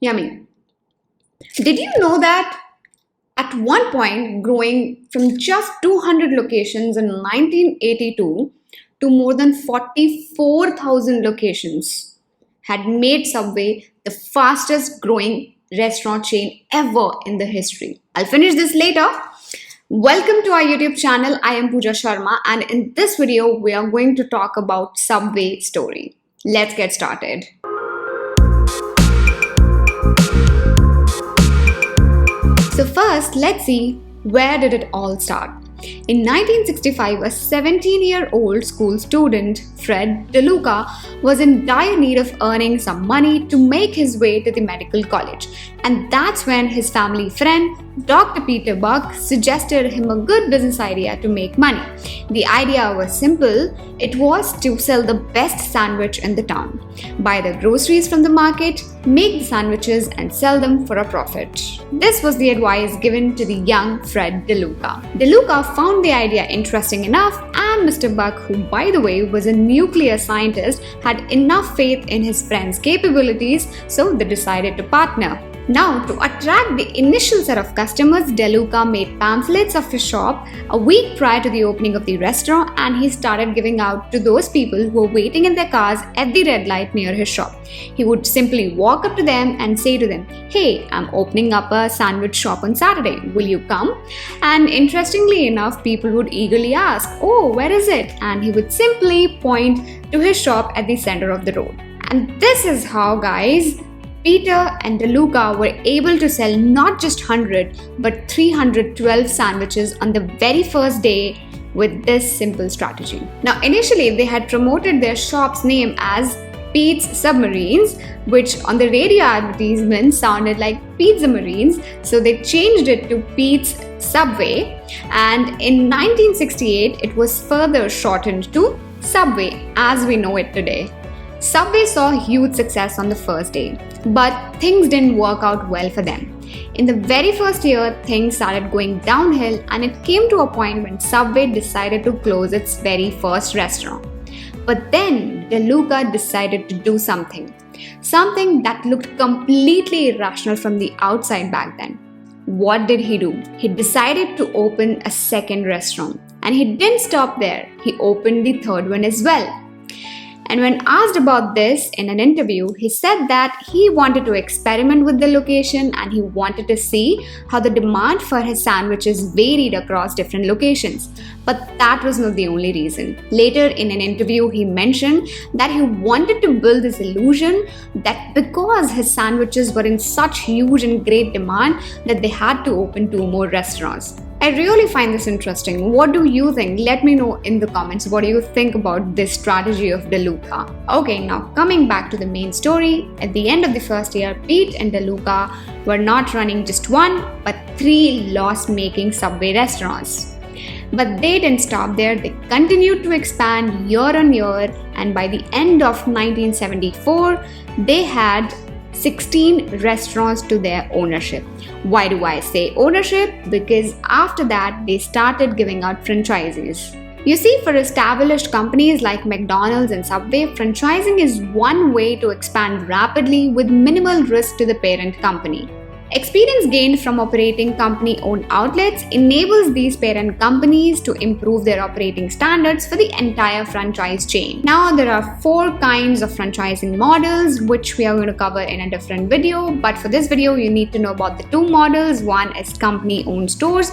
Yummy. Did you know that at one point, growing from just 200 locations in 1982 to more than 44,000 locations, had made Subway the fastest growing restaurant chain ever in the history? I'll finish this later. Welcome to our YouTube channel. I am Pooja Sharma, and in this video, we are going to talk about Subway story. Let's get started. So first, let's see where did it all start. In 1965, a 17-year-old school student, Fred DeLuca, was in dire need of earning some money to make his way to the medical college. And that's when his family friend, Dr. Peter Buck, suggested him a good business idea to make money. The idea was simple. It was to sell the best sandwich in the town. Buy the groceries from the market, make the sandwiches and sell them for a profit. This was the advice given to the young Fred DeLuca. DeLuca found the idea interesting enough, and Mr. Buck, who by the way was a nuclear scientist, had enough faith in his friend's capabilities, so they decided to partner. Now, to attract the initial set of customers, DeLuca made pamphlets of his shop a week prior to the opening of the restaurant, and he started giving out to those people who were waiting in their cars at the red light near his shop. He would simply walk up to them and say to them, "Hey, I'm opening up a sandwich shop on Saturday. Will you come?" And interestingly enough, people would eagerly ask, "Oh, where is it?" And he would simply point to his shop at the center of the road. And this is how, guys, Peter and DeLuca were able to sell not just 100 but 312 sandwiches on the very first day with this simple strategy. Now, initially they had promoted their shop's name as Pete's Submarines, which on the radio advertisement sounded like Pizza Marines, so they changed it to Pete's Subway, and in 1968 it was further shortened to Subway as we know it today. Subway saw huge success on the first day, but things didn't work out well for them. In the very first year, things started going downhill, and it came to a point when Subway decided to close its very first restaurant. But then DeLuca decided to do something that looked completely irrational from the outside back then. What did he do? He decided to open a second restaurant, and he didn't stop there. He opened the third one as well. And when asked about this in an interview, he said that he wanted to experiment with the location and he wanted to see how the demand for his sandwiches varied across different locations. But that was not the only reason. Later in an interview, he mentioned that he wanted to build this illusion that because his sandwiches were in such huge and great demand that they had to open 2 more restaurants. I really find this interesting. What do you think? Let me know in the comments. What do you think about this strategy of DeLuca? Okay, now coming back to the main story. At the end of the first year, Pete and DeLuca were not running just 1 but 3 loss-making Subway restaurants. But they didn't stop there. They continued to expand year on year, and by the end of 1974, they had 16 restaurants to their ownership. Why do I say ownership? Because after that, they started giving out franchises. You see, for established companies like McDonald's and Subway, franchising is one way to expand rapidly with minimal risk to the parent company. Experience gained from operating company-owned outlets enables these parent companies to improve their operating standards for the entire franchise chain. Now, there are 4 kinds of franchising models, which we are going to cover in a different video. But for this video, you need to know about the 2 models. One is company-owned stores,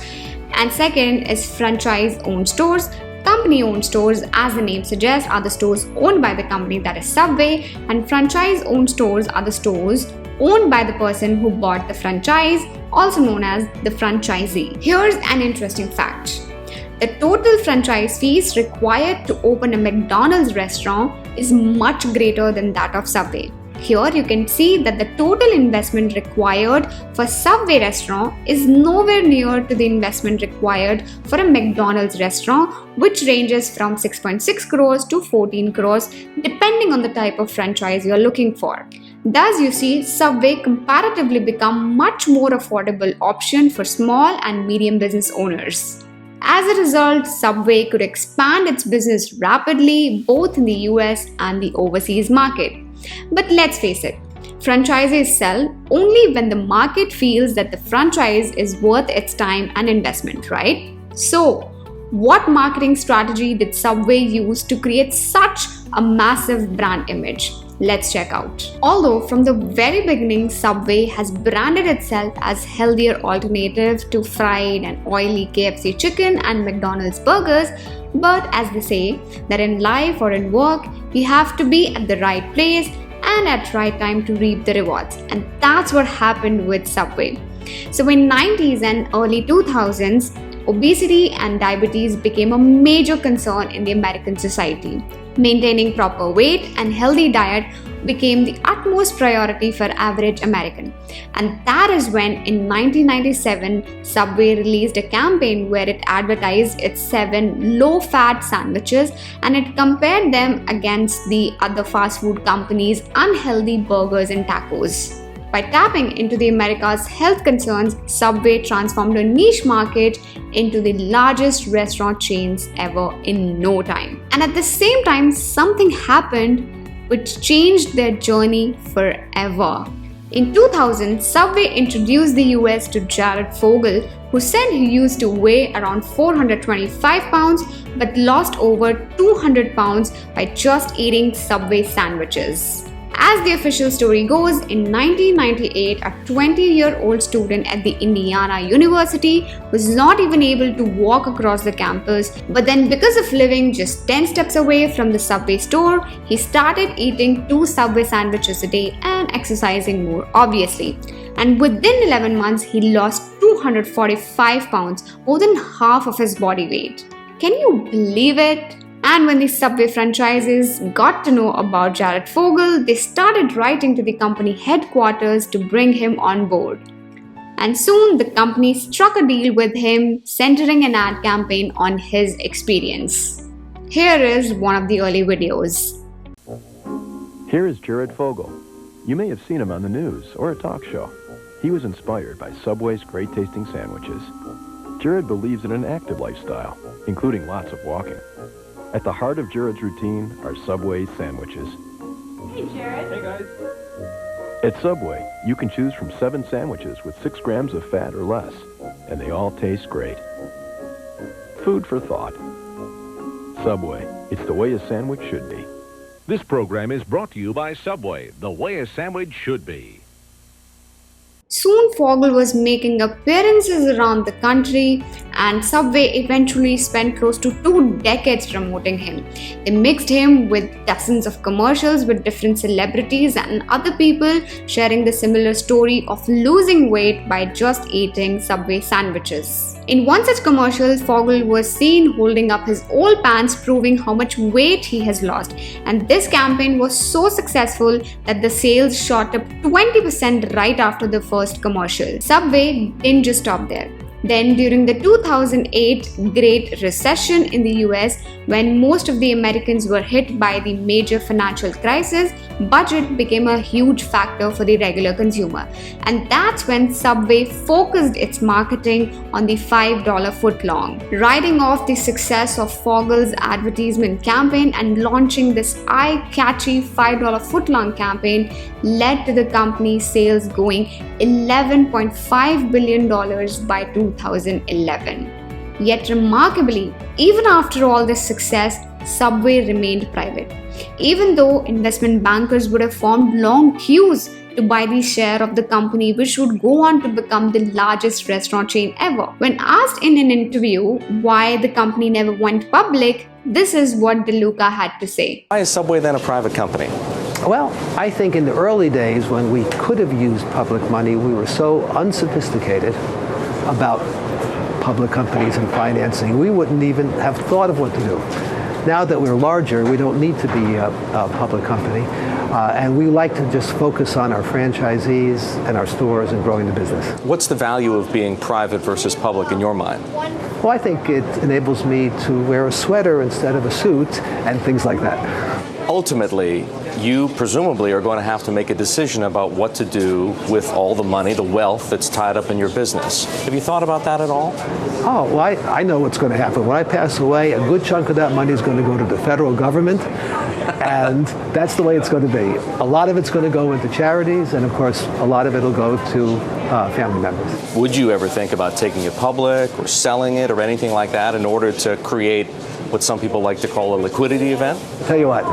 and second is franchise-owned stores. Company-owned stores, as the name suggests, are the stores owned by the company, that is Subway, and franchise-owned stores are the stores owned by the person who bought the franchise, also known as the franchisee. Here's an interesting fact. The total franchise fees required to open a McDonald's restaurant is much greater than that of Subway. Here you can see that the total investment required for Subway restaurant is nowhere near to the investment required for a McDonald's restaurant, which ranges from 6.6 crores to 14 crores depending on the type of franchise you are looking for. Thus, you see, Subway comparatively become much more affordable option for small and medium business owners. As a result, Subway could expand its business rapidly both in the US and the overseas market. But let's face it, franchises sell only when the market feels that the franchise is worth its time and investment, right? So, what marketing strategy did Subway use to create such a massive brand image? Let's check out. Although from the very beginning, Subway has branded itself as healthier alternative to fried and oily KFC chicken and McDonald's burgers, but as they say, that in life or in work, you have to be at the right place and at right time to reap the rewards. And that's what happened with Subway. So in 90s and early 2000s, obesity and diabetes became a major concern in the American society. Maintaining proper weight and healthy diet became the utmost priority for average American. And that is when in 1997, Subway released a campaign where it advertised its 7 low-fat sandwiches and it compared them against the other fast food companies' unhealthy burgers and tacos. By tapping into the America's health concerns, Subway transformed a niche market into the largest restaurant chains ever in no time. And at the same time, something happened which changed their journey forever. In 2000, Subway introduced the US to Jared Fogle, who said he used to weigh around 425 pounds but lost over 200 pounds by just eating Subway sandwiches. As the official story goes, in 1998, a 20-year-old student at the Indiana University was not even able to walk across the campus, but then because of living just 10 steps away from the Subway store, he started eating 2 Subway sandwiches a day and exercising more, obviously. And within 11 months, he lost 245 pounds, more than half of his body weight. Can you believe it? And when the Subway franchises got to know about Jared Fogle, they started writing to the company headquarters to bring him on board. And soon the company struck a deal with him, centering an ad campaign on his experience. Here is one of the early videos. Here is Jared Fogle. You may have seen him on the news or a talk show. He was inspired by Subway's great tasting sandwiches. Jared believes in an active lifestyle, including lots of walking. At the heart of Jared's routine are Subway sandwiches. Hey, Jared. Hey, guys. At Subway, you can choose from 7 sandwiches with 6 grams of fat or less, and they all taste great. Food for thought. Subway, it's the way a sandwich should be. This program is brought to you by Subway, the way a sandwich should be. Soon Fogle was making appearances around the country and Subway eventually spent close to 2 decades promoting him. They mixed him with dozens of commercials with different celebrities and other people sharing the similar story of losing weight by just eating Subway sandwiches. In one such commercial, Fogle was seen holding up his old pants proving how much weight he has lost, and this campaign was so successful that the sales shot up 20% right after the first commercial. Subway didn't just stop there. Then during the 2008 Great Recession in the US, when most of the Americans were hit by the major financial crisis, budget became a huge factor for the regular consumer. And that's when Subway focused its marketing on the $5 footlong. Riding off the success of Fogle's advertisement campaign and launching this eye-catchy $5 footlong campaign led to the company's sales going $11.5 billion by 2011. Yet remarkably, even after all this success, Subway remained private. Even though investment bankers would have formed long queues to buy the share of the company, which would go on to become the largest restaurant chain ever. When asked in an interview why the company never went public, this is what DeLuca had to say. Why is Subway then a private company? Well, I think in the early days when we could have used public money, we were so unsophisticated about public companies and financing, we wouldn't even have thought of what to do. Now that we're larger, we don't need to be a public company, and we like to just focus on our franchisees and our stores and growing the business. What's the value of being private versus public in your mind? Well, I think it enables me to wear a sweater instead of a suit and things like that. Ultimately, you presumably are going to have to make a decision about what to do with all the money, the wealth that's tied up in your business. Have you thought about that at all? Oh, well, I know what's going to happen. When I pass away, a good chunk of that money is going to go to the federal government, and that's the way it's going to be. A lot of it's going to go into charities, and of course, a lot of it will go to family members. Would you ever think about taking it public or selling it or anything like that in order to create what some people like to call a liquidity event? I'll tell you what,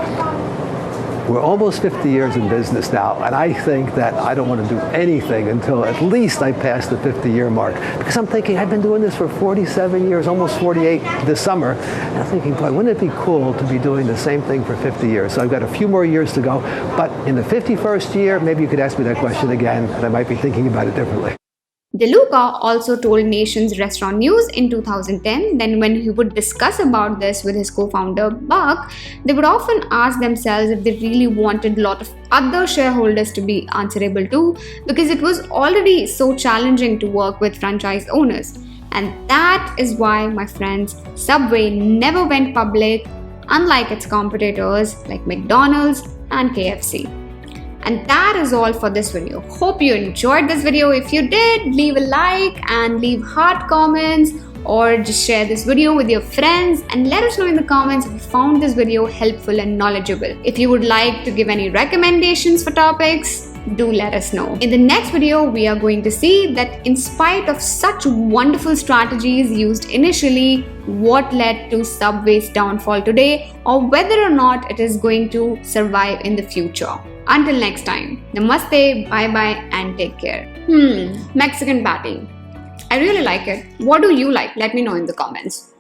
we're almost 50 years in business now, and I think that I don't want to do anything until at least I pass the 50-year mark. Because I'm thinking, I've been doing this for 47 years, almost 48 this summer, and I'm thinking, boy, wouldn't it be cool to be doing the same thing for 50 years? So I've got a few more years to go, but in the 51st year, maybe you could ask me that question again, and I might be thinking about it differently. DeLuca also told Nation's Restaurant News in 2010 that when he would discuss about this with his co-founder Buck, they would often ask themselves if they really wanted a lot of other shareholders to be answerable to, because it was already so challenging to work with franchise owners. And that is why, my friends, Subway never went public, unlike its competitors like McDonald's and KFC. And that is all for this video. Hope you enjoyed this video. If you did, leave a like and leave heart comments, or just share this video with your friends and let us know in the comments if you found this video helpful and knowledgeable. If you would like to give any recommendations for topics, do let us know. In the next video, we are going to see that in spite of such wonderful strategies used initially, what led to Subway's downfall today, or whether or not it is going to survive in the future. Until next time, namaste, bye-bye, and take care. Mexican patty. I really like it. What do you like? Let me know in the comments.